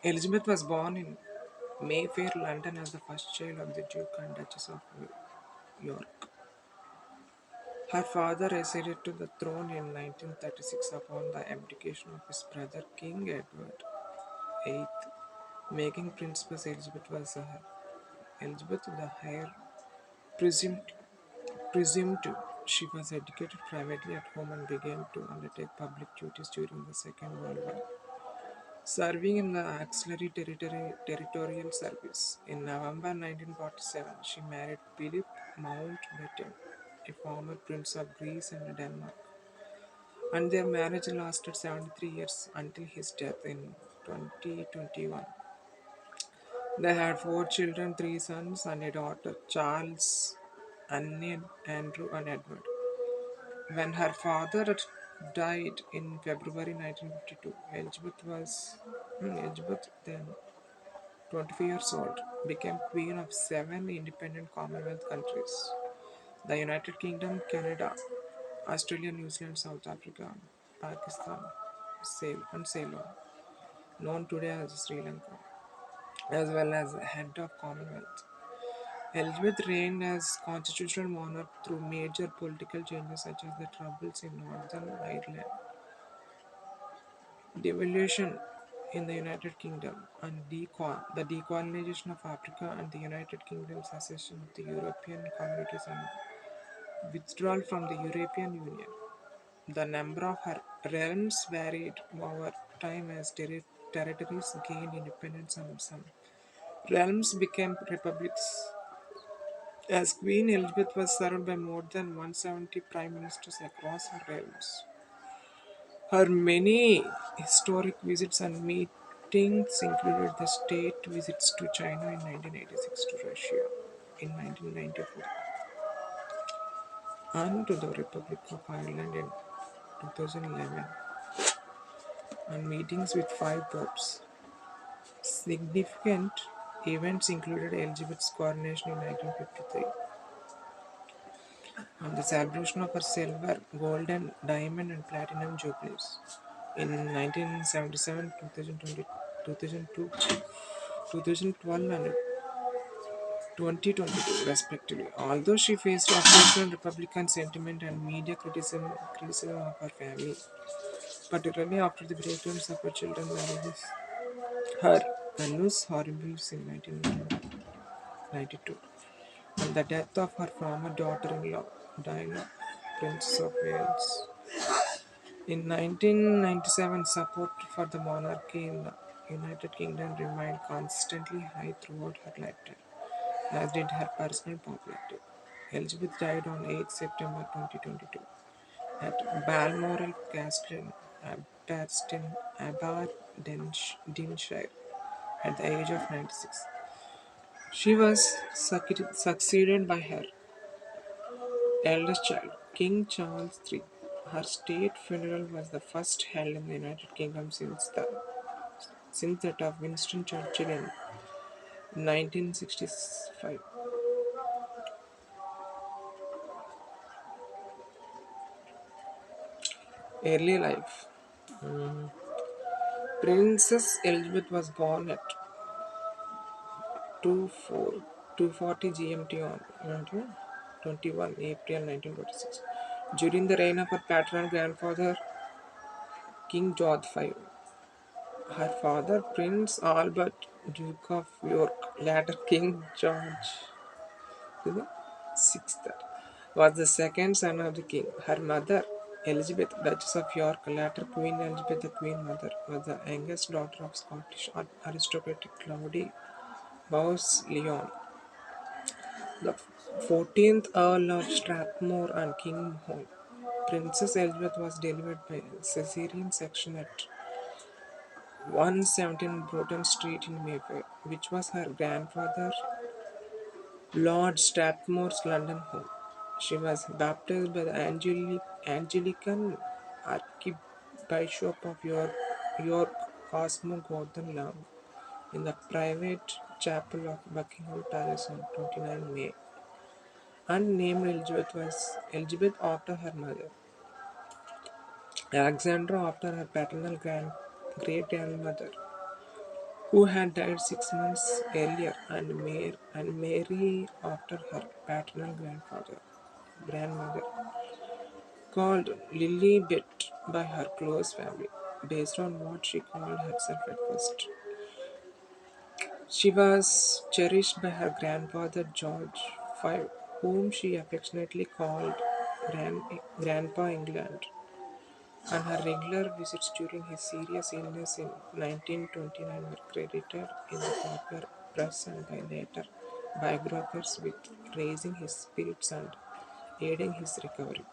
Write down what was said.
Elizabeth was born in Mayfair, London, as the first child of the Duke and Duchess of York. Her father acceded to the throne in 1936 upon the abdication of his brother King Edward VIII, making Princess Elizabeth the heir presumed. Presumed she was educated privately at home and began to undertake public duties during the Second World War, serving in the Auxiliary Territorial Service. In November 1947, she married Philip Mountbatten, a former Prince of Greece and Denmark, and their marriage lasted 73 years until his death in 2021. They had four children, three sons and a daughter, Charles, Anne, Andrew, and Edward. When her father died in February 1952, Elizabeth, then 25 years old, became queen of seven independent Commonwealth countries: the United Kingdom, Canada, Australia, New Zealand, South Africa, Pakistan, and Ceylon, known today as Sri Lanka, as well as head of Commonwealth. Elizabeth reigned as constitutional monarch through major political changes such as the Troubles in Northern Ireland, devolution in the United Kingdom, and the decolonization of Africa and the United Kingdom's accession of the European communities and withdrawal from the European Union. The number of her realms varied over time as territories gained independence and some realms became republics. As Queen, Elizabeth was served by more than 170 prime ministers across her realms. Her many historic visits and meetings included the state visits to China in 1986, to Russia in 1994, and to the Republic of Ireland in 2011, and meetings with five popes. Significant events included Elizabeth's coronation in 1953 and the celebration of her silver, gold, and diamond and platinum jubilees in 1977, 2020, 2002, 2012, and 2022, respectively. Although she faced occasional Republican sentiment and media criticism of her family, particularly after the breakdowns of her children's marriages, her annus horribilis in 1992, and the death of her former daughter-in-law, Diana, Princess of Wales. In 1997, support for the monarchy in the United Kingdom remained constantly high throughout her lifetime, as did her personal popularity. Elizabeth died on 8 September 2022 at Balmoral Castle in Aberdeenshire at the age of 96. She was succeeded by her eldest child, King Charles III. Her state funeral was the first held in the United Kingdom since that of Winston Churchill in 1965. Early life. Princess Elizabeth was born at 2:40 GMT on 21 April 1926 during the reign of her paternal grandfather King George V. Her father, Prince Albert, Duke of York, later King George VI, was the second son of the king. Her mother, Elizabeth, Duchess of York, later Queen Elizabeth, the Queen Mother, was the youngest daughter of Scottish aristocrat Claudie Bowes-Lyon, the 14th Earl of Strathmore and King Home. Princess Elizabeth was delivered by cesarean section at 117 Bruton Street in Mayfair, which was her grandfather Lord Strathmore's London home. She was baptized by the Anglican Archbishop of York Cosmo Gordon Long in the private chapel of Buckingham Palace on 29 May, and named Elizabeth after her mother, Alexandra after her paternal great grandmother, who had died 6 months earlier, and Mary after her paternal grandmother, called Lilibet by her close family, based on what she called herself at first. She was cherished by her grandfather George V, whom she affectionately called Grandpa England, and her regular visits during his serious illness in 1929 were credited in the popular press and by later biographers with raising his spirits and aiding his recovery.